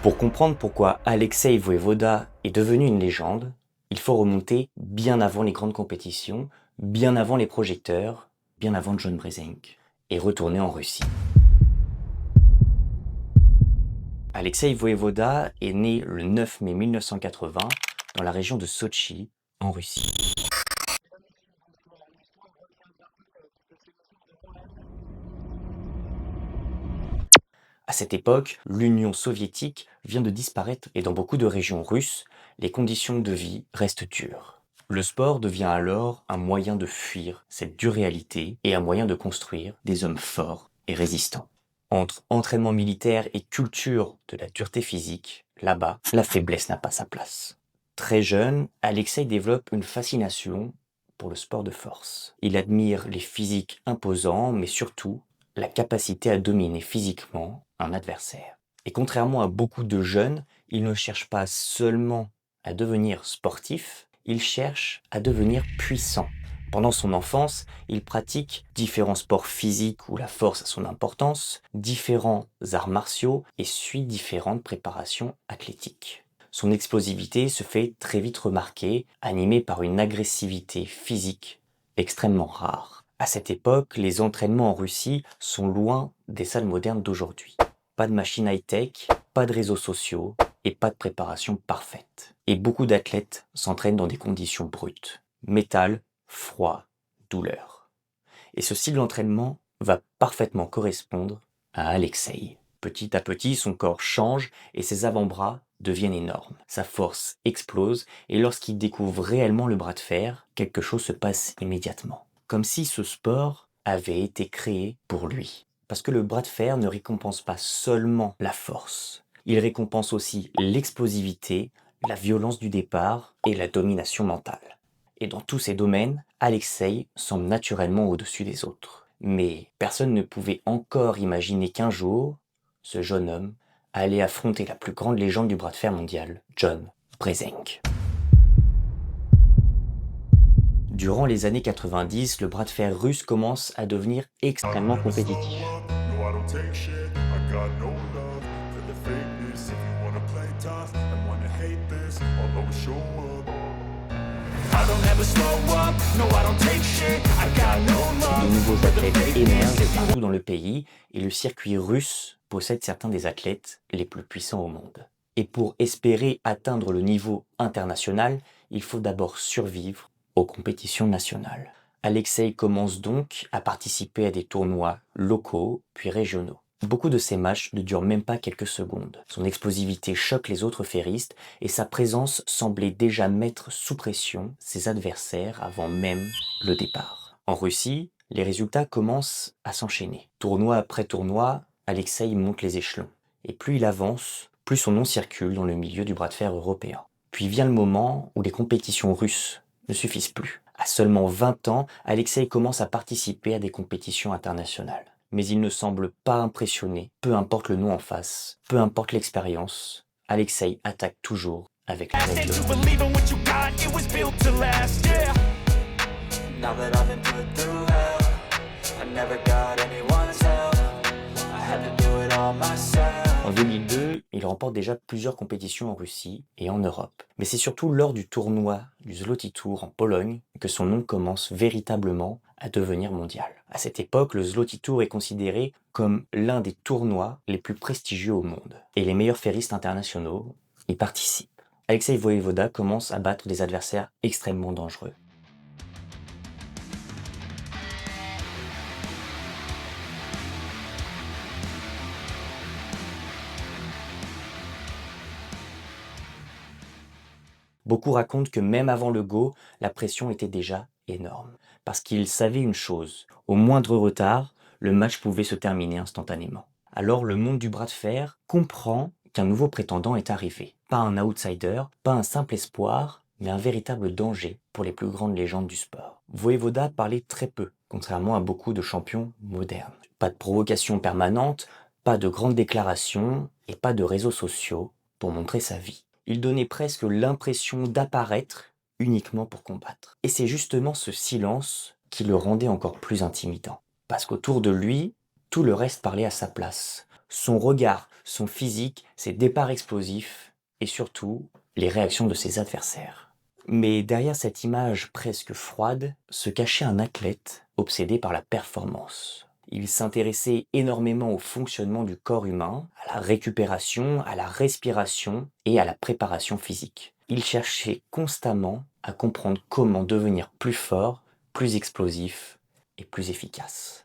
Pour comprendre pourquoi Alexei Voevoda est devenu une légende, il faut remonter bien avant les grandes compétitions, bien avant les projecteurs, bien avant John Brzenk, et retourner en Russie. Alexei Voevoda est né le 9 mai 1980 dans la région de Sotchi, en Russie. À cette époque, l'Union soviétique vient de disparaître et dans beaucoup de régions russes, les conditions de vie restent dures. Le sport devient alors un moyen de fuir cette dure réalité et un moyen de construire des hommes forts et résistants. Entre entraînement militaire et culture de la dureté physique, là-bas, la faiblesse n'a pas sa place. Très jeune, Alexei développe une fascination pour le sport de force. Il admire les physiques imposants, mais surtout la capacité à dominer physiquement un adversaire. Et contrairement à beaucoup de jeunes, il ne cherche pas seulement à devenir sportif, il cherche à devenir puissant. Pendant son enfance, il pratique différents sports physiques où la force a son importance, différents arts martiaux et suit différentes préparations athlétiques. Son explosivité se fait très vite remarquer, animée par une agressivité physique extrêmement rare. À cette époque, les entraînements en Russie sont loin des salles modernes d'aujourd'hui. Pas de machines high-tech, pas de réseaux sociaux et pas de préparation parfaite. Et beaucoup d'athlètes s'entraînent dans des conditions brutes. Métal, froid, douleur. Et ce style d'entraînement va parfaitement correspondre à Alexei. Petit à petit, son corps change et ses avant-bras deviennent énormes. Sa force explose et lorsqu'il découvre réellement le bras de fer, quelque chose se passe immédiatement. Comme si ce sport avait été créé pour lui. Parce que le bras de fer ne récompense pas seulement la force, il récompense aussi l'explosivité, la violence du départ et la domination mentale. Et dans tous ces domaines, Alexei semble naturellement au-dessus des autres. Mais personne ne pouvait encore imaginer qu'un jour, ce jeune homme allait affronter la plus grande légende du bras de fer mondial, John Brzenk. Durant les années 90, le bras de fer russe commence à devenir extrêmement compétitif. De nouveaux athlètes émergent partout dans le pays et le circuit russe possède certains des athlètes les plus puissants au monde. Et pour espérer atteindre le niveau international, il faut d'abord survivre aux compétitions nationales. Alexei commence donc à participer à des tournois locaux puis régionaux. Beaucoup de ces matchs ne durent même pas quelques secondes. Son explosivité choque les autres ferristes et sa présence semblait déjà mettre sous pression ses adversaires avant même le départ. En Russie, les résultats commencent à s'enchaîner. Tournoi après tournoi, Alexei monte les échelons. Et plus il avance, plus son nom circule dans le milieu du bras de fer européen. Puis vient le moment où les compétitions russes ne suffisent plus. À seulement 20 ans, Alexei commence à participer à des compétitions internationales. Mais il ne semble pas impressionné, peu importe le nom en face, peu importe l'expérience, Alexei attaque toujours avec la même violence. En 2002, il remporte déjà plusieurs compétitions en Russie et en Europe. Mais c'est surtout lors du tournoi du Zloty Tour en Pologne que son nom commence véritablement à devenir mondial. À cette époque, le Zloty Tour est considéré comme l'un des tournois les plus prestigieux au monde. Et les meilleurs ferristes internationaux y participent. Alexei Voevoda commence à battre des adversaires extrêmement dangereux. Beaucoup racontent que même avant le go, la pression était déjà énorme. Parce qu'ils savaient une chose, au moindre retard, le match pouvait se terminer instantanément. Alors le monde du bras de fer comprend qu'un nouveau prétendant est arrivé. Pas un outsider, pas un simple espoir, mais un véritable danger pour les plus grandes légendes du sport. Voevoda parlait très peu, contrairement à beaucoup de champions modernes. Pas de provocation permanente, pas de grandes déclarations et pas de réseaux sociaux pour montrer sa vie. Il donnait presque l'impression d'apparaître uniquement pour combattre. Et c'est justement ce silence qui le rendait encore plus intimidant. Parce qu'autour de lui, tout le reste parlait à sa place. Son regard son physique, ses départs explosifs et surtout les réactions de ses adversaires. Mais derrière cette image presque froide se cachait un athlète obsédé par la performance. Il s'intéressait énormément au fonctionnement du corps humain, à la récupération, à la respiration et à la préparation physique. Il cherchait constamment à comprendre comment devenir plus fort, plus explosif et plus efficace.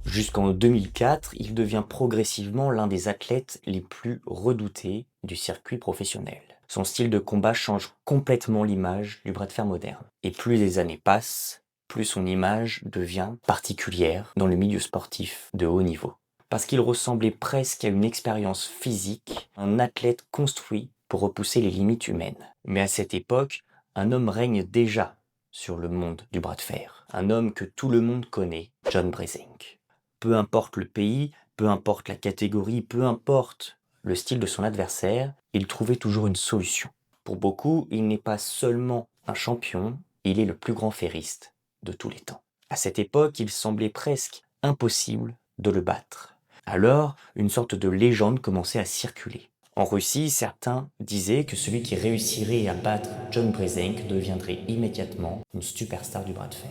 Jusqu'en 2004, il devient progressivement l'un des athlètes les plus redoutés du circuit professionnel. Son style de combat change complètement l'image du bras de fer moderne. Et plus les années passent, plus son image devient particulière dans le milieu sportif de haut niveau. Parce qu'il ressemblait presque à une expérience physique, un athlète construit pour repousser les limites humaines. Mais à cette époque, un homme règne déjà sur le monde du bras de fer. Un homme que tout le monde connaît, John Brzenk. Peu importe le pays, peu importe la catégorie, peu importe le style de son adversaire, il trouvait toujours une solution. Pour beaucoup, il n'est pas seulement un champion, il est le plus grand ferriste de tous les temps. À cette époque, il semblait presque impossible de le battre. Alors, une sorte de légende commençait à circuler. En Russie, certains disaient que celui qui réussirait à battre John Brzenk deviendrait immédiatement une superstar du bras de fer.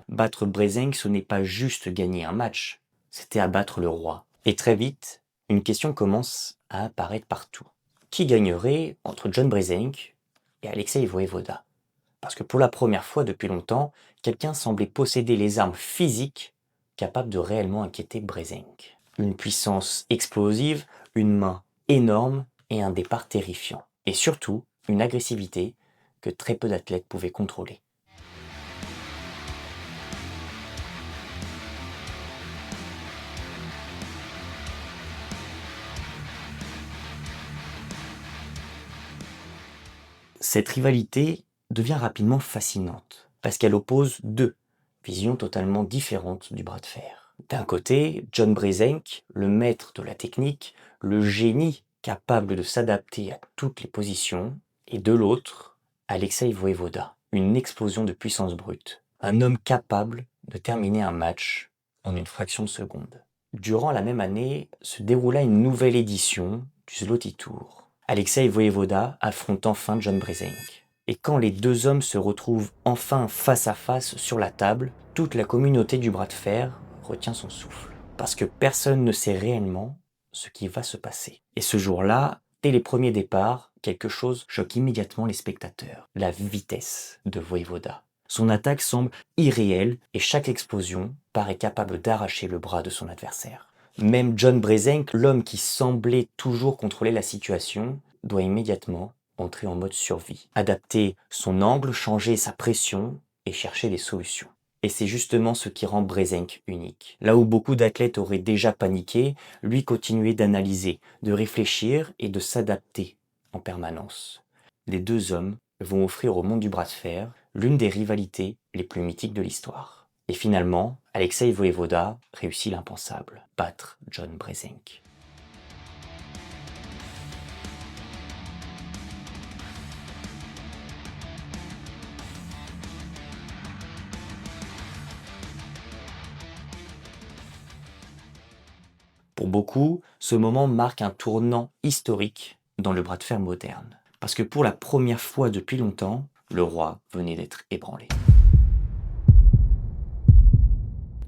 Battre Brzenk, ce n'est pas juste gagner un match, c'était abattre le roi. Et très vite, une question commence à apparaître partout. Qui gagnerait entre John Brzenk et Alexei Voevoda? Parce que pour la première fois depuis longtemps, quelqu'un semblait posséder les armes physiques capables de réellement inquiéter Brzenk. Une puissance explosive, une main énorme et un départ terrifiant. Et surtout, une agressivité que très peu d'athlètes pouvaient contrôler. Cette rivalité devient rapidement fascinante, parce qu'elle oppose deux visions totalement différentes du bras de fer. D'un côté, John Brzenk, le maître de la technique, le génie capable de s'adapter à toutes les positions, et de l'autre, Alexei Voevoda, une explosion de puissance brute, un homme capable de terminer un match en une fraction de seconde. Durant la même année, se déroula une nouvelle édition du Zloty Tour. Alexei Voevoda affronte enfin John Brzenk. Et quand les deux hommes se retrouvent enfin face à face sur la table, toute la communauté du bras de fer retient son souffle. Parce que personne ne sait réellement ce qui va se passer. Et ce jour-là, dès les premiers départs, quelque chose choque immédiatement les spectateurs. La vitesse de Voevoda. Son attaque semble irréelle et chaque explosion paraît capable d'arracher le bras de son adversaire. Même John Brzenk, l'homme qui semblait toujours contrôler la situation, doit immédiatement entrer en mode survie, adapter son angle, changer sa pression et chercher des solutions. Et c'est justement ce qui rend Brzenk unique. Là où beaucoup d'athlètes auraient déjà paniqué, lui continuait d'analyser, de réfléchir et de s'adapter en permanence. Les deux hommes vont offrir au monde du bras de fer l'une des rivalités les plus mythiques de l'histoire. Et finalement, Alexei Voevoda réussit l'impensable, battre John Brzenk. Pour beaucoup, ce moment marque un tournant historique dans le bras de fer moderne. Parce que pour la première fois depuis longtemps, le roi venait d'être ébranlé.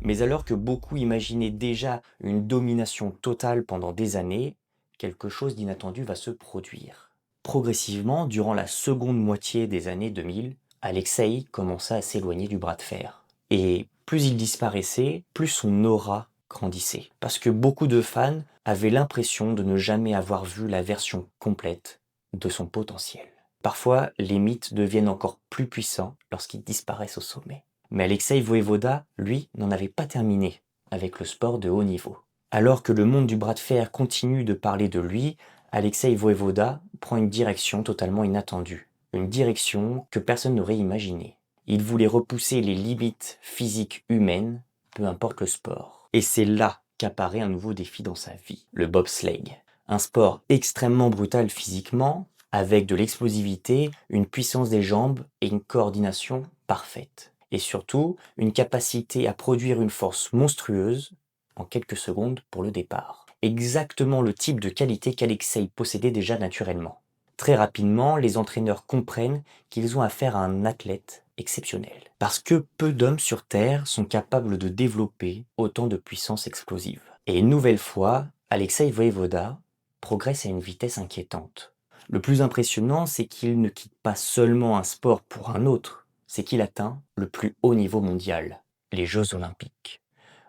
Mais alors que beaucoup imaginaient déjà une domination totale pendant des années, quelque chose d'inattendu va se produire. Progressivement, durant la seconde moitié des années 2000, Alexei commença à s'éloigner du bras de fer. Et plus il disparaissait, plus son aura grandissait. Parce que beaucoup de fans avaient l'impression de ne jamais avoir vu la version complète de son potentiel. Parfois, les mythes deviennent encore plus puissants lorsqu'ils disparaissent au sommet. Mais Alexei Voevoda, lui, n'en avait pas terminé avec le sport de haut niveau. Alors que le monde du bras de fer continue de parler de lui, Alexei Voevoda prend une direction totalement inattendue. Une direction que personne n'aurait imaginée. Il voulait repousser les limites physiques humaines, peu importe le sport. Et c'est là qu'apparaît un nouveau défi dans sa vie, le bobsleigh. Un sport extrêmement brutal physiquement, avec de l'explosivité, une puissance des jambes et une coordination parfaite. Et surtout, une capacité à produire une force monstrueuse en quelques secondes pour le départ. Exactement le type de qualité qu'Alexei possédait déjà naturellement. Très rapidement, les entraîneurs comprennent qu'ils ont affaire à un athlète exceptionnel. Parce que peu d'hommes sur Terre sont capables de développer autant de puissance explosive. Et une nouvelle fois, Alexei Voevoda progresse à une vitesse inquiétante. Le plus impressionnant, c'est qu'il ne quitte pas seulement un sport pour un autre, c'est qu'il atteint le plus haut niveau mondial, les Jeux Olympiques.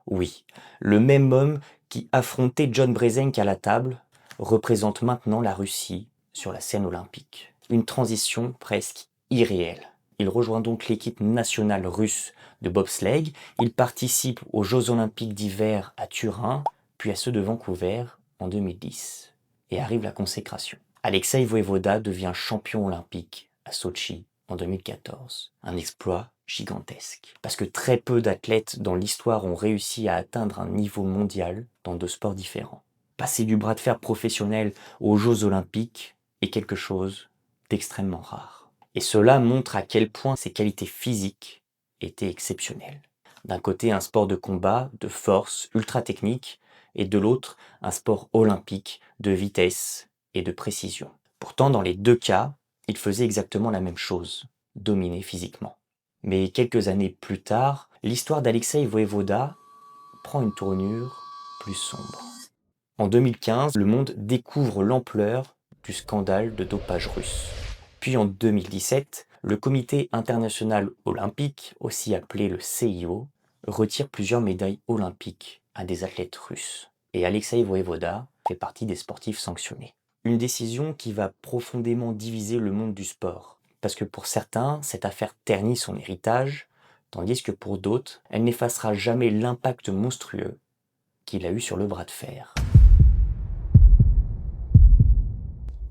Oui, le même homme qui affrontait John Brezenk à la table représente maintenant la Russie sur la scène olympique. Une transition presque irréelle. Il rejoint donc l'équipe nationale russe de bobsleigh. Il participe aux Jeux Olympiques d'hiver à Turin, puis à ceux de Vancouver en 2010. Et arrive la consécration. Alexei Voevoda devient champion olympique à Sotchi en 2014. Un exploit gigantesque. Parce que très peu d'athlètes dans l'histoire ont réussi à atteindre un niveau mondial dans deux sports différents. Passer du bras de fer professionnel aux Jeux Olympiques est quelque chose d'extrêmement rare. Et cela montre à quel point ses qualités physiques étaient exceptionnelles. D'un côté, un sport de combat, de force, ultra technique, et de l'autre, un sport olympique, de vitesse et de précision. Pourtant, dans les deux cas, il faisait exactement la même chose, dominer physiquement. Mais quelques années plus tard, l'histoire d'Alexei Voevoda prend une tournure plus sombre. En 2015, le monde découvre l'ampleur du scandale de dopage russe. Puis en 2017, le Comité international olympique, aussi appelé le CIO, retire plusieurs médailles olympiques à des athlètes russes. Et Alexei Voevoda fait partie des sportifs sanctionnés. Une décision qui va profondément diviser le monde du sport. Parce que pour certains, cette affaire ternit son héritage, tandis que pour d'autres, elle n'effacera jamais l'impact monstrueux qu'il a eu sur le bras de fer.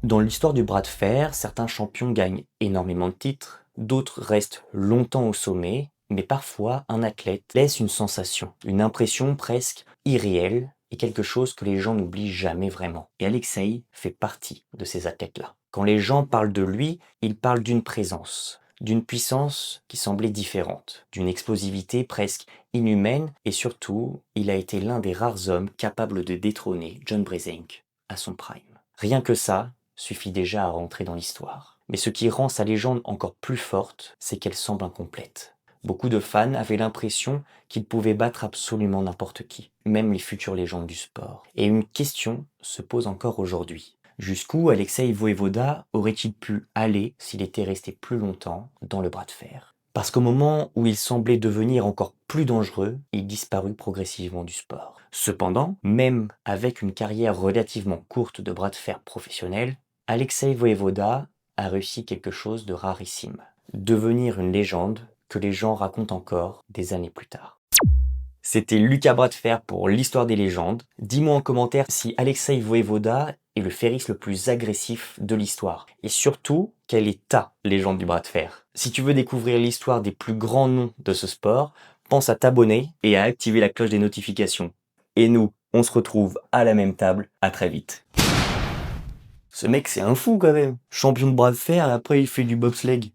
Dans l'histoire du bras de fer, certains champions gagnent énormément de titres, d'autres restent longtemps au sommet, mais parfois un athlète laisse une sensation, une impression presque irréelle et quelque chose que les gens n'oublient jamais vraiment. Et Alexei fait partie de ces athlètes-là. Quand les gens parlent de lui, ils parlent d'une présence, d'une puissance qui semblait différente, d'une explosivité presque inhumaine et surtout, il a été l'un des rares hommes capables de détrôner John Brezenk à son prime. Rien que ça suffit déjà à rentrer dans l'histoire. Mais ce qui rend sa légende encore plus forte, c'est qu'elle semble incomplète. Beaucoup de fans avaient l'impression qu'il pouvait battre absolument n'importe qui, même les futures légendes du sport. Et une question se pose encore aujourd'hui. Jusqu'où Alexei Voevoda aurait-il pu aller s'il était resté plus longtemps dans le bras de fer? Parce qu'au moment où il semblait devenir encore plus dangereux, il disparut progressivement du sport. Cependant, même avec une carrière relativement courte de bras de fer professionnel, Alexei Voevoda a réussi quelque chose de rarissime. Devenir une légende que les gens racontent encore des années plus tard. C'était Lucas Bras de Fer pour l'histoire des légendes. Dis-moi en commentaire si Alexei Voevoda est le ferriste le plus agressif de l'histoire. Et surtout, quelle est ta légende du bras de fer? Si tu veux découvrir l'histoire des plus grands noms de ce sport, pense à t'abonner et à activer la cloche des notifications. Et nous, on se retrouve à la même table. À très vite. Ce mec, c'est un fou quand même. Champion de bras de fer et après il fait du bobsleigh.